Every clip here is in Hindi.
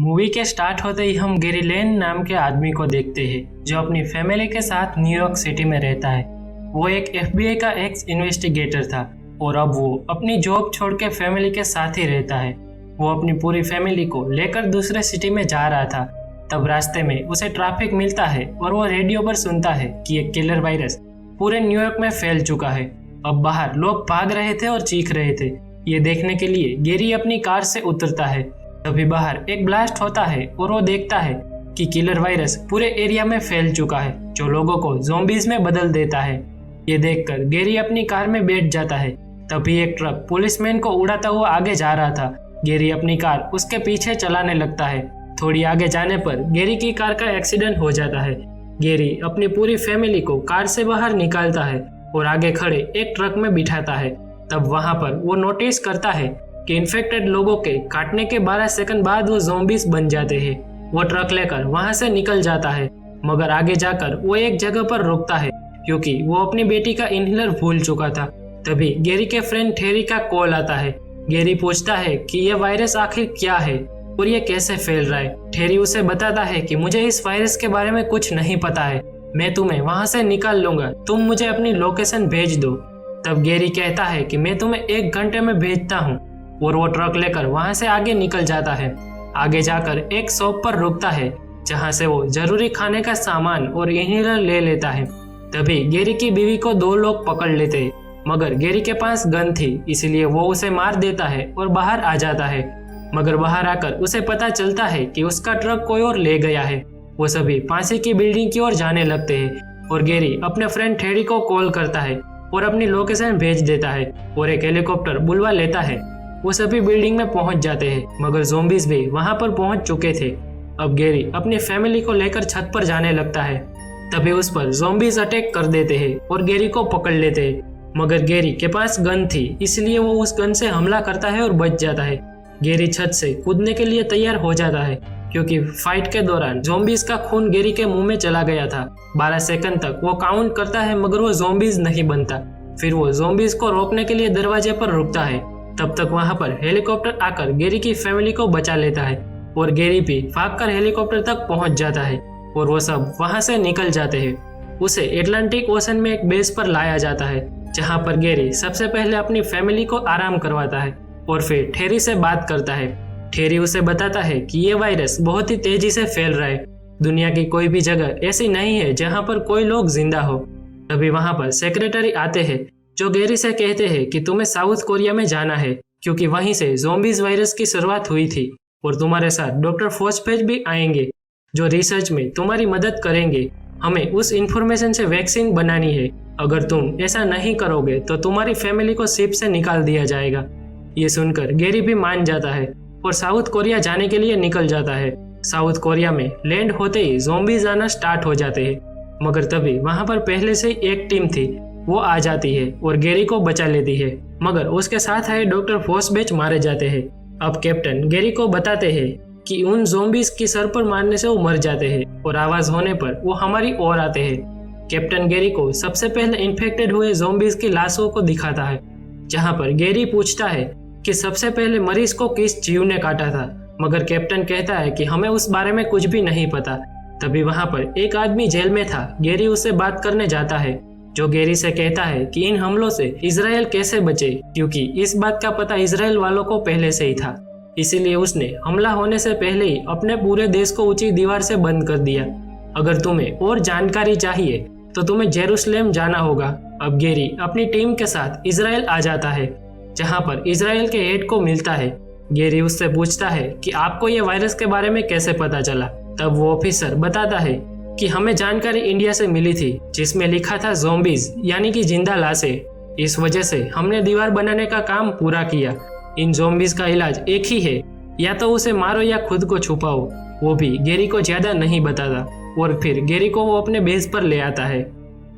मूवी के स्टार्ट होते ही हम गैरी लेन नाम के आदमी को देखते हैं जो अपनी फैमिली के साथ न्यूयॉर्क सिटी में रहता है। वो एक FBI का एक्स इन्वेस्टिगेटर था और अब वो अपनी जॉब छोड़ के फैमिली के साथ ही रहता है। वो अपनी पूरी फैमिली को लेकर दूसरे सिटी में जा रहा था। तब रास्ते में उसे ट्रैफिक मिलता है और वो रेडियो पर सुनता है कि एक किलर वायरस पूरे न्यूयॉर्क में फैल चुका है। अब बाहर लोग भाग रहे थे और चीख रहे थे। ये देखने के लिए गैरी अपनी कार से उतरता है। तभी बाहर एक ब्लास्ट होता है और वो देखता है कि किलर वायरस पूरे एरिया में फैल चुका है जो लोगों को ज़ॉम्बीज में बदल देता है। ये देखकर गैरी अपनी कार में बैठ जाता है। तभी एक ट्रक पुलिसमैन को उड़ाता हुआ आगे जा रहा था। गैरी अपनी कार उसके पीछे चलाने लगता है। थोड़ी आगे जाने पर गैरी की कार का एक्सीडेंट हो जाता है। गैरी अपनी पूरी फैमिली को कार से बाहर निकालता है और आगे खड़े एक ट्रक में बिठाता है। तब वहां पर वो नोटिस करता है कि इन्फेक्टेड लोगों के काटने के 12 सेकंड बाद वो ज़ॉम्बीज बन जाते हैं। वो ट्रक लेकर वहां से निकल जाता है, मगर आगे जाकर वो एक जगह पर रुकता है क्योंकि वो अपनी बेटी का इनहेलर भूल चुका था। तभी गैरी के फ्रेंड थेरी का कॉल आता है। गैरी पूछता है कि ये वायरस आखिर क्या है और ये कैसे फैल रहा है। थेरी उसे बताता है कि मुझे इस वायरस के बारे में कुछ नहीं पता है, मैं तुम्हें वहां से निकाल लूंगा, तुम मुझे अपनी लोकेशन भेज दो। तब गैरी कहता है कि मैं तुम्हें 1 घंटे में भेजता हूँ और वो ट्रक लेकर वहां से आगे निकल जाता है। आगे जाकर एक शॉप पर रुकता है जहां से वो जरूरी खाने का सामान और इनहेलर ले लेता है। तभी गैरी की बीवी को 2 लोग पकड़ लेते हैं, मगर गैरी के पास गन थी इसलिए वो उसे मार देता है और बाहर आ जाता है। मगर बाहर आकर उसे पता चलता है कि उसका ट्रक कोई और ले गया है। वो सभी फांसी की बिल्डिंग की ओर जाने लगते हैं और गैरी अपने फ्रेंड थेरी को कॉल करता है और अपनी लोकेशन भेज देता है और एक हेलीकॉप्टर बुलवा लेता है। वो सभी बिल्डिंग में पहुंच जाते हैं, मगर ज़ॉम्बीज भी वहां पर पहुंच चुके थे। अब गैरी अपनी फैमिली को लेकर छत पर जाने लगता है। तभी उस पर ज़ॉम्बीज अटैक कर देते हैं और गैरी को पकड़ लेते हैं, मगर गैरी के पास गन थी इसलिए वो उस गन से हमला करता है और बच जाता है। गैरी छत से कूदने के लिए तैयार हो जाता है क्योंकि फाइट के दौरान ज़ॉम्बीज का खून गैरी के मुंह में चला गया था। 12 सेकंड तक वो काउंट करता है मगर वो ज़ॉम्बीज नहीं बनता। फिर वो ज़ॉम्बीज को रोकने के लिए दरवाजे पर रुकता है। तब तक वहां पर हेलीकॉप्टर आकर गैरी की फैमिली को बचा लेता है और गैरी भी भागकर हेलीकॉप्टर तक पहुंच जाता है और वो सब वहां से निकल जाते हैं। उसे एटलांटिक ओशन में एक बेस पर लाया जाता है जहां पर गैरी सबसे पहले अपनी फैमिली को आराम करवाता है और फिर थेरी से बात करता है। थेरी उसे बताता है कि ये वायरस बहुत ही तेजी से फैल रहा है, दुनिया की कोई भी जगह ऐसी नहीं है जहां पर कोई लोग जिंदा हो। तभी वहां पर सेक्रेटरी आते हैं जो गैरी से कहते हैं कि तुम्हें साउथ कोरिया में जाना है क्योंकि वहीं से ज़ॉम्बीज वायरस की शुरुआत हुई थी और तुम्हारे साथ डॉक्टर फोस्पेज भी आएंगे जो रिसर्च में तुम्हारी मदद करेंगे। हमें उस इंफॉर्मेशन से वैक्सीन बनानी है, अगर तुम ऐसा नहीं करोगे तो तुम्हारी फैमिली को शिप से निकाल दिया जाएगा। ये सुनकर गैरी भी मान जाता है और साउथ कोरिया जाने के लिए निकल जाता है। साउथ कोरिया में लैंड होते ही ज़ॉम्बीज आना स्टार्ट हो जाते हैं, मगर तभी वहां पर पहले से ही एक टीम थी, वो आ जाती है और गैरी को बचा लेती है, मगर उसके साथ आए डॉक्टर फोस्बेच मारे जाते हैं। अब कैप्टन गैरी को बताते हैं कि उन ज़ॉम्बीज की सर पर मारने से वो मर जाते हैं और आवाज होने पर वो हमारी ओर आते हैं। कैप्टन गैरी को सबसे पहले इन्फेक्टेड हुए ज़ॉम्बीज की लाशों को दिखाता है, जहां पर गैरी पूछता है कि सबसे पहले मरीज को किस जीव ने काटा था, मगर कैप्टन कहता है कि हमें उस बारे में कुछ भी नहीं पता। तभी वहां पर एक आदमी जेल में था। गैरी उससे बात करने जाता है जो गैरी से कहता है कि इन हमलों से इजराइल कैसे बचे, क्योंकि इस बात का पता इजराइल वालों को पहले से ही था, इसीलिए उसने हमला होने से पहले ही अपने पूरे देश को ऊंची दीवार से बंद कर दिया। अगर तुम्हें और जानकारी चाहिए तो तुम्हें जेरूसलेम जाना होगा। अब गैरी अपनी टीम के साथ इजराइल आ जाता है जहां पर इजराइल के हेड को मिलता है। गैरी उससे पूछता है कि आपको ये वायरस के बारे में कैसे पता चला। तब वो ऑफिसर बताता है कि हमें जानकारी इंडिया से मिली थी जिसमें लिखा था ज़ॉम्बीज यानी कि जिंदा लाशें, इस वजह से हमने दीवार बनाने का काम पूरा किया। इन ज़ॉम्बीज का इलाज एक ही है, या तो उसे मारो या खुद को छुपाओ। वो भी गैरी को ज्यादा नहीं बताता और फिर गैरी को वो अपने बेस पर ले आता है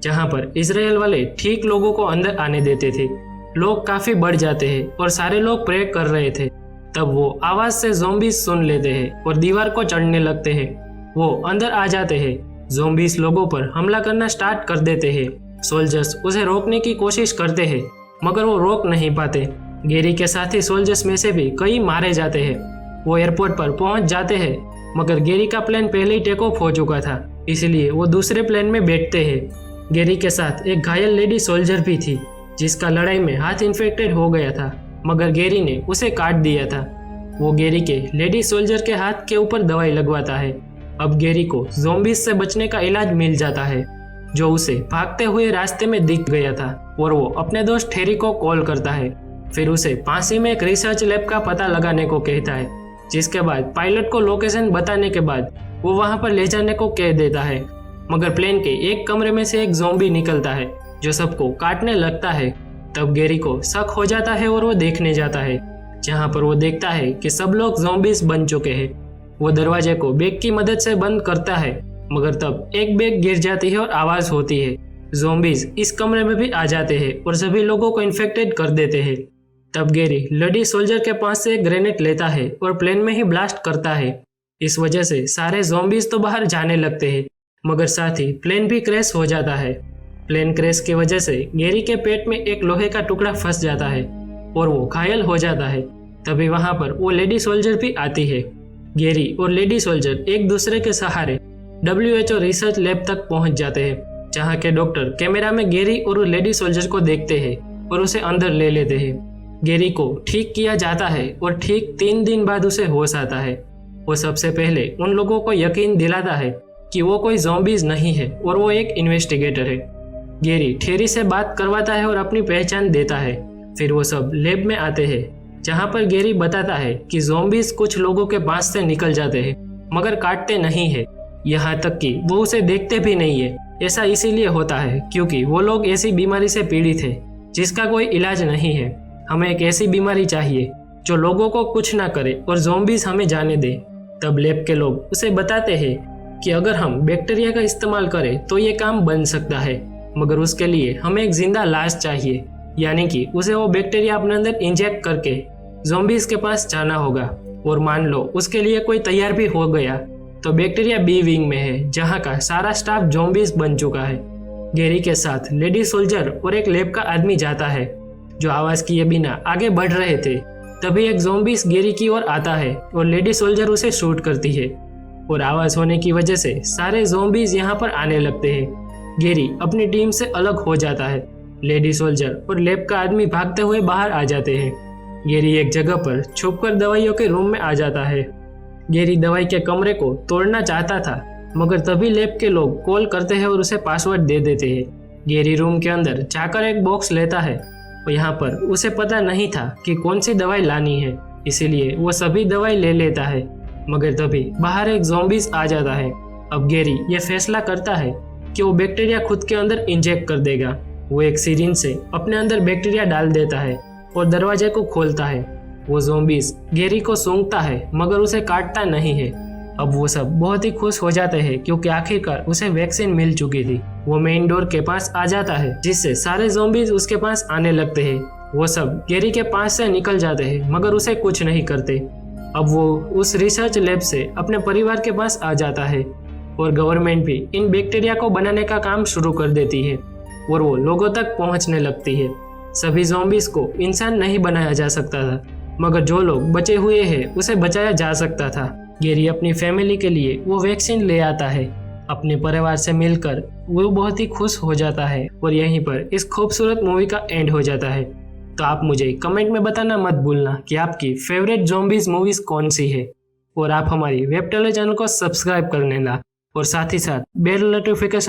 जहां पर इजराइल वाले ठीक लोगों को अंदर आने देते थे। लोग काफी बढ़ जाते हैं और सारे लोग प्रे कर रहे थे। तब वो आवाज से ज़ॉम्बीज सुन लेते हैं और दीवार को चढ़ने लगते हैं। वो अंदर आ जाते हैं। ज़ॉम्बीज लोगों पर हमला करना स्टार्ट कर देते हैं। सोल्जर्स उसे रोकने की कोशिश करते हैं मगर वो रोक नहीं पाते। गैरी के साथी सोल्जर्स में से भी कई मारे जाते हैं। वो एयरपोर्ट पर पहुंच जाते हैं, मगर गैरी का प्लेन पहले ही टेक ऑफ हो चुका था, इसलिए वो दूसरे प्लेन में बैठते हैं। गैरी के साथ एक घायल लेडी सोल्जर भी थी, जिसका लड़ाई में हाथ इन्फेक्टेड हो गया था, मगर गैरी ने उसे काट दिया था। वो गैरी के लेडी सोल्जर के हाथ के ऊपर दवाई लगवाता है। अब गैरी को ज़ॉम्बीज से बचने का इलाज मिल जाता है, जो उसे भागते हुए रास्ते में दिख गया था, और वो अपने दोस्त ठेरी को कॉल करता है। फिर उसे पास ही में एक रिसर्च लैब का पता लगाने को कहता है, जिसके बाद पायलट को लोकेशन बताने के बाद वो वहां पर ले जाने को कह देता है। मगर प्लेन के एक कमरे में से एक ज़ॉम्बी निकलता है, जो सबको काटने लगता है। तब गैरी को शक हो जाता है और वो देखने जाता है, जहां पर वो देखता है कि सब लोग ज़ॉम्बीज बन चुके हैं। वो दरवाजे को बैग की मदद से बंद करता है, मगर तब एक बैग गिर जाती है और आवाज होती है। ज़ॉम्बीज इस कमरे में भी आ जाते हैं और सभी लोगों को इन्फेक्टेड कर देते हैं। तब गैरी लेडी सोल्जर के पास से एक ग्रेनेड लेता है और प्लेन में ही ब्लास्ट करता है। इस वजह से सारे ज़ॉम्बीज तो बाहर जाने लगते हैं, मगर साथ ही प्लेन भी क्रैश हो जाता है। प्लेन क्रैश की वजह से गैरी के पेट में एक लोहे का टुकड़ा फंस जाता है और वो घायल हो जाता है। तभी वहां पर वो लेडी सोल्जर भी आती है। गैरी और लेडी सोल्जर एक दूसरे के सहारे WHO रिसर्च लैब तक पहुंच जाते हैं, जहां के डॉक्टर कैमरा में गैरी और लेडी सोल्जर को देखते हैं और उसे अंदर ले लेते हैं। गैरी को ठीक किया जाता है और ठीक 3 दिन बाद उसे होश आता है। वो सबसे पहले उन लोगों को यकीन दिलाता है कि वो कोई ज़ॉम्बीज नहीं है और वो एक इन्वेस्टिगेटर है। गैरी ठेरी से बात करवाता है और अपनी पहचान देता है। फिर वो सब लैब में आते हैं, जहां पर गैरी बताता है कि ज़ॉम्बीज कुछ लोगों के पास से निकल जाते हैं, मगर काटते नहीं है। यहाँ तक कि वो उसे देखते भी नहीं है। ऐसा इसीलिए होता है क्योंकि वो लोग ऐसी बीमारी से पीड़ित है जिसका कोई इलाज नहीं है। हमें एक ऐसी बीमारी चाहिए जो लोगों को कुछ ना करे और ज़ॉम्बीज हमें जाने दे। तब लैब के लोग उसे बताते हैं कि अगर हम बैक्टीरिया का इस्तेमाल करें तो ये काम बन सकता है, मगर उसके लिए हमें एक जिंदा लाश चाहिए, यानी कि उसे वो बैक्टीरिया अपने अंदर इंजेक्ट करके ज़ॉम्बीज के पास जाना होगा। और मान लो उसके लिए कोई तैयार भी हो गया तो बैक्टीरिया बी विंग में है, जहाँ का सारा स्टाफ ज़ॉम्बीज बन चुका है। गैरी के साथ लेडी सोल्जर और एक लैब का आदमी जाता है, जो आवाज किए बिना आगे बढ़ रहे थे। तभी एक ज़ॉम्बीज गैरी की ओर आता है और लेडी सोल्जर उसे शूट करती है, और आवाज होने की वजह से सारे ज़ॉम्बीज यहाँ पर आने लगते हैं। गैरी अपनी टीम से अलग हो जाता है। लेडी सोल्जर और लैब का आदमी भागते हुए बाहर आ जाते हैं। गैरी एक जगह पर छुपकर दवाइयों के रूम में आ जाता है। गैरी दवाई के कमरे को तोड़ना चाहता था, मगर तभी लैब के लोग कॉल करते हैं और उसे पासवर्ड दे देते हैं। गैरी रूम के अंदर जाकर एक बॉक्स लेता है और यहाँ पर उसे पता नहीं था कि कौन सी दवाई लानी है, इसीलिए वो सभी दवाई ले लेता है। मगर तभी बाहर एक ज़ॉम्बीज आ जाता है। अब गैरी ये फैसला करता है कि वो बैक्टीरिया खुद के अंदर इंजेक्ट कर देगा। वो एक सिरिंज से अपने अंदर बैक्टीरिया डाल देता है और दरवाजे को खोलता है। वो ज़ॉम्बीज गैरी को सूंघता है, मगर उसे काटता नहीं है। अब वो सब बहुत ही खुश हो जाते हैं क्योंकि आखिरकार उसे वैक्सीन मिल चुकी थी। वो मेन डोर के पास आ जाता है, जिससे सारे ज़ॉम्बीज उसके पास आने लगते हैं। वो सब गैरी के पास से निकल जाते हैं, मगर उसे कुछ नहीं करते। अब वो उस रिसर्च लैब से अपने परिवार के पास आ जाता है और गवर्नमेंट भी इन बैक्टीरिया को बनाने का काम शुरू कर देती है और वो लोगों तक पहुंचने लगती है। सभी ज़ॉम्बीज को इंसान नहीं बनाया जा सकता था, मगर जो लोग बचे हुए हैं उसे बचाया जा सकता था। गैरी अपनी फैमिली के लिए वो वैक्सीन ले आता है। अपने परिवार से मिलकर वो बहुत ही खुश हो जाता है और यहीं पर इस खूबसूरत मूवी का एंड हो जाता है। तो आप मुझे कमेंट में बताना मत भूलना कि आपकी फेवरेट ज़ॉम्बीज मूवीज कौन सी है, और आप हमारी वेब टेलो चैनल को सब्सक्राइब कर लेना और साथ ही साथ बेल नोटिफिकेशन